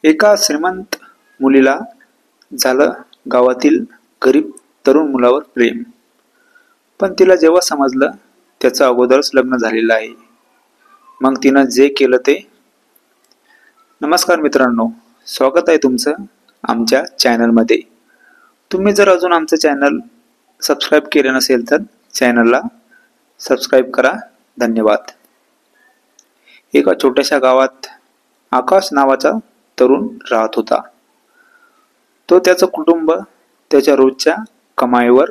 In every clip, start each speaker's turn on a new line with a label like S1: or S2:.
S1: एका श्रीमंत मुलीला झालं गावातील गरीब तरुण मुलावर प्रेम. पण तिला जेव्हा समजलं त्याचं अगोदरच लग्न झालेलं आहे, मग तिनं जे केलं ते. नमस्कार मित्रांनो, स्वागत आहे तुमचं आमच्या चॅनलमध्ये. तुम्ही जर अजून आमचं चॅनल सबस्क्राईब केलं नसेल तर चॅनलला सबस्क्राईब करा. धन्यवाद. एका छोट्याशा गावात आकाश नावाचा तरुण राहत होता. तो त्याचं कुटुंब त्याच्या रोजच्या कमाईवर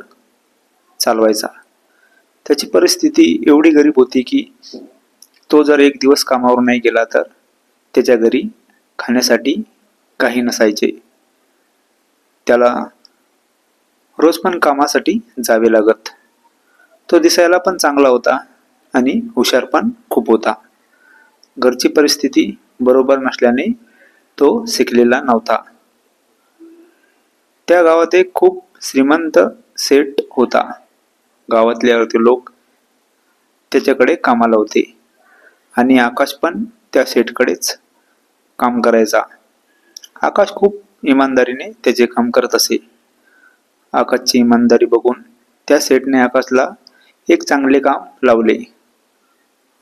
S1: चालवायचा. त्याची परिस्थिती एवढी गरीब होती की तो जर एक दिवस कामावर नाही गेला तर त्याच्या घरी खाण्यासाठी काही नसायचे. त्याला रोज पण कामासाठी जावे लागत. तो दिसायला पण चांगला होता आणि हुशार पण खूप होता. घरची परिस्थिती बरोबर नसल्याने तो शिकलेला नव्हता. त्या गावात एक खूप श्रीमंत सेठ होता. गावातले अर्धे लोक त्याच्याकडे कामाला होते आणि आकाश पण त्या सेठकडेच काम करायचा. आकाश खूप इमानदारीने त्याचे काम करत असे. आकाशची इमानदारी बघून त्या सेठने आकाशला एक चांगले काम लावले.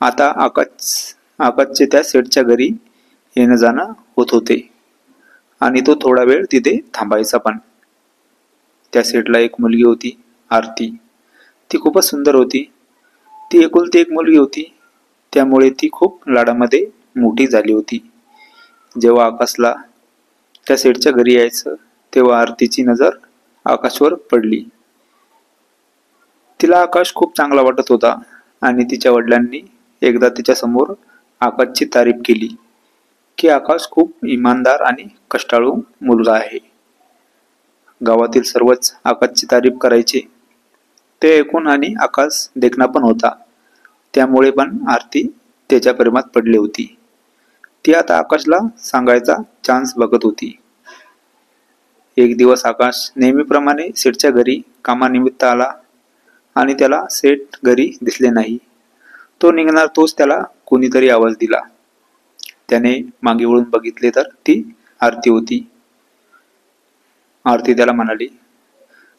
S1: आता आकाशचे त्या सेठच्या घरी येणं जाणं होत होते आणि तो थोडा वेळ तिथे थांबायचा पण. त्या सेठला एक मुलगी होती, आरती. ती खूपच सुंदर होती. ती एकुलती एक मुलगी होती, त्यामुळे ती खूप लाडामध्ये मोठी झाली होती. जेव्हा आकाशला त्या सेठच्या घरी यायचं तेव्हा आरतीची नजर आकाशवर पडली. तिला आकाश खूप चांगला वाटत होता आणि तिच्या वडिलांनी एकदा तिच्यासमोर आकाशची तारीफ केली की आकाश खूप इमानदार आणि कष्टाळू मुलगा आहे. गावातील सर्वच आकाशची तारीफ करायचे. ते ऐकून आणि आकाश देखणा पण होता, त्यामुळे पण आरती त्याच्या प्रेमात पडली होती. ती आता आकाशला सांगायचा चान्स बघत होती. एक दिवस आकाश नेहमीप्रमाणे सेठच्या घरी कामानिमित्त आला आणि त्याला सेठ घरी दिसले नाही. तो निघणार तोच त्याला कोणीतरी आवाज दिला. त्याने मागे वळून बघितले तर ती आरती होती. आरती त्याला म्हणाली,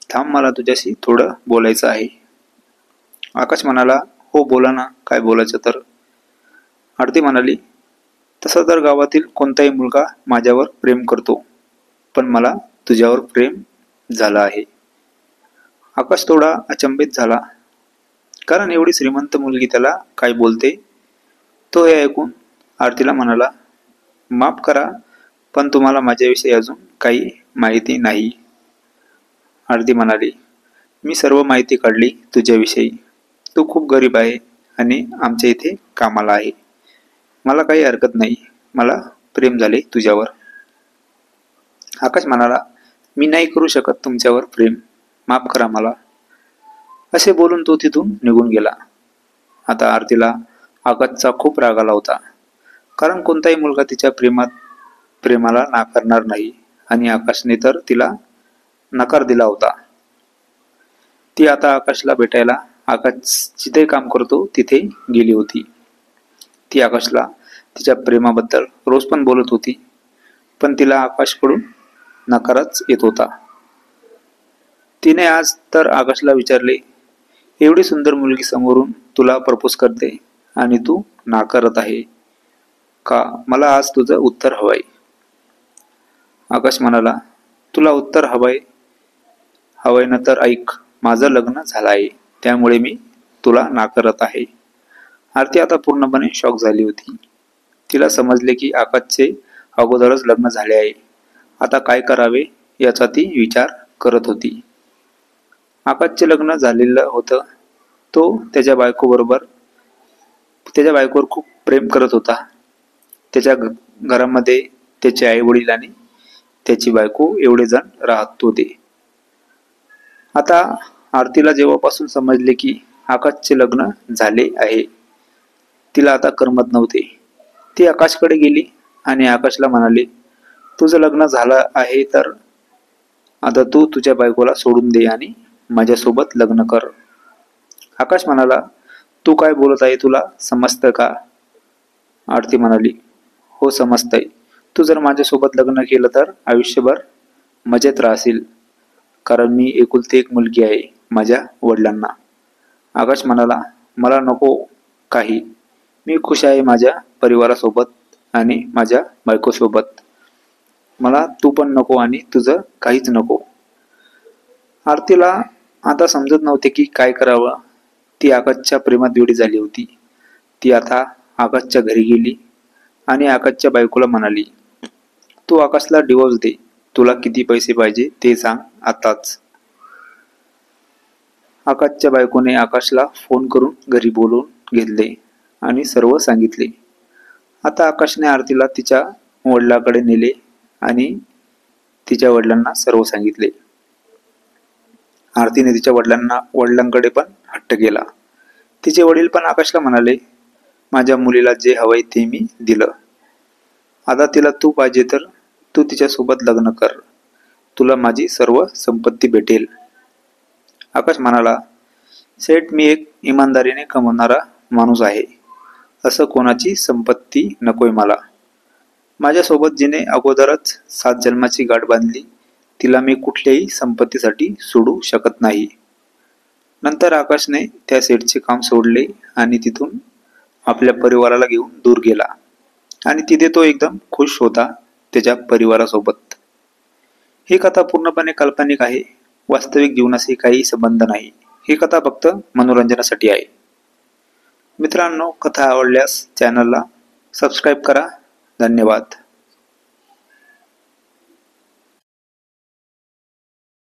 S1: थांब, मला तुझ्याशी थोडं बोलायचं आहे. आकाश म्हणाला, हो बोला ना, काय बोलायचं तर. आरती म्हणाली, तसं तर गावातील कोणताही मुलगा माझ्यावर प्रेम करतो, पण मला तुझ्यावर प्रेम झालं आहे. आकाश थोडा अचंबित झाला, कारण एवढी श्रीमंत मुलगी त्याला काय बोलते. तो हे ऐकून आरतीला म्हणाला, माफ करा, पण तुम्हाला माझ्याविषयी अजून काही माहिती नाही. आरती म्हणाली, मी सर्व माहिती काढली तुझ्याविषयी. तू खूप गरीब आहे आणि आमच्या इथे कामाला आहे. मला काही हरकत नाही, मला प्रेम झाले तुझ्यावर. आकाश म्हणाला, मी नाही करू शकत तुमच्यावर प्रेम, माफ करा मला. असे बोलून तो तिथून निघून गेला. आता आरतीला आकाशचा खूप राग आला होता, कारण कोणताही मुलगा तिच्या प्रेमाला नाकारणार नाही आणि आकाशने तर तिला नकार दिला होता. ती आता आकाशला भेटायला आकाश जिथे काम करतो तिथे गेली होती. ती आकाशला तिच्या प्रेमाबद्दल रोज पण बोलत होती, पण तिला आकाशकडून नकारच येत होता. तिने आज तर आकाशला विचारले, एवढी सुंदर मुलगी समोरून तुला प्रपोज करते आणि तू नाकारत आहे का? मला आज तुझं उत्तर हवंय. आकाश म्हणाला, तुला उत्तर हवंय ना तर ऐक, माझं लग्न झालं आहे, त्यामुळे मी तुला नाकारत आहे. आरती आता पूर्णपणे शॉक झाली होती. तिला समजले की आकाशचे अगोदरच लग्न झाले आहे. आता काय करावे याचा ती विचार करत होती. आकाशचे लग्न झालेलं होतं. तो त्याच्या बायकोवर खूप प्रेम करत होता. त्याच्या घरामध्ये त्याचे आई वडील आणि त्याची बायको एवढे जण राहत होते. आता आरतीला जेव्हापासून समजले की आकाशचे लग्न झाले आहे, तिला आता करमत नव्हते. ती आकाशकडे गेली आणि आकाशला म्हणाली, तुझं लग्न झालं आहे तर आता तू तुझ्या बायकोला सोडून दे आणि माझ्यासोबत लग्न कर. आकाश म्हणाला, तू काय बोलत आहे, तुला समजतं का? आरती म्हणाली, हो समजतंय, तू जर माझ्यासोबत लग्न केलं तर आयुष्यभर मजेत राहशील, कारण मी एकुलती एक मुलगी आहे माझ्या वडिलांना. आकाश म्हणाला, मला नको काही, मी खुश आहे माझ्या परिवारासोबत आणि माझ्या बायकोसोबत. मला तू पण नको आणि तुझं काहीच नको. आरतीला आता समजत नव्हते की काय करावं. ती आकाशच्या प्रेमात वेडी झाली होती. ती आता आकाशच्या घरी गेली आणि आकाशच्या बायकोला म्हणाली, तू आकाशला डिवोर्स दे, तुला किती पैसे पाहिजे ते सांग आताच. आकाशच्या बायकोने आकाशला फोन करून घरी बोलवून घेतले आणि सर्व सांगितले. आता आकाशने आरतीला तिच्या वडिलांकडे नेले आणि तिच्या वडिलांना सर्व सांगितले. आरतीने तिच्या वडिलांकडे पण हट्ट केला. तिचे वडील पण आकाशला म्हणाले, माझ्या मुलीला जे हवंय ते मी दिलं. आता तिला तू पाहिजे तर तू तिच्यासोबत लग्न कर, तुला माझी सर्व संपत्ती भेटेल. आकाश म्हणाला, सेठ, मी एक इमानदारीने कमवणारा माणूस आहे. असं कोणाची संपत्ती नकोय मला. माझ्यासोबत जिने अगोदरच 7 जन्माची गाठ बांधली, तिला मी कुठल्याही संपत्तीसाठी सोडू शकत नाही. नंतर आकाशने त्या सेठचे काम सोडले आणि तिथून आपल्या परिवाराला घेऊन दूर गेला आणि तिथे तो एकदम खुश होता त्याच्या परिवारासोबत. ही कथा पूर्णपणे काल्पनिक आहे. वास्तविक जीवनाशी काही संबंध नाही. ही कथा फक्त मनोरंजनासाठी आहे. मित्रांनो, कथा आवडल्यास चॅनलला सबस्क्राईब करा. धन्यवाद.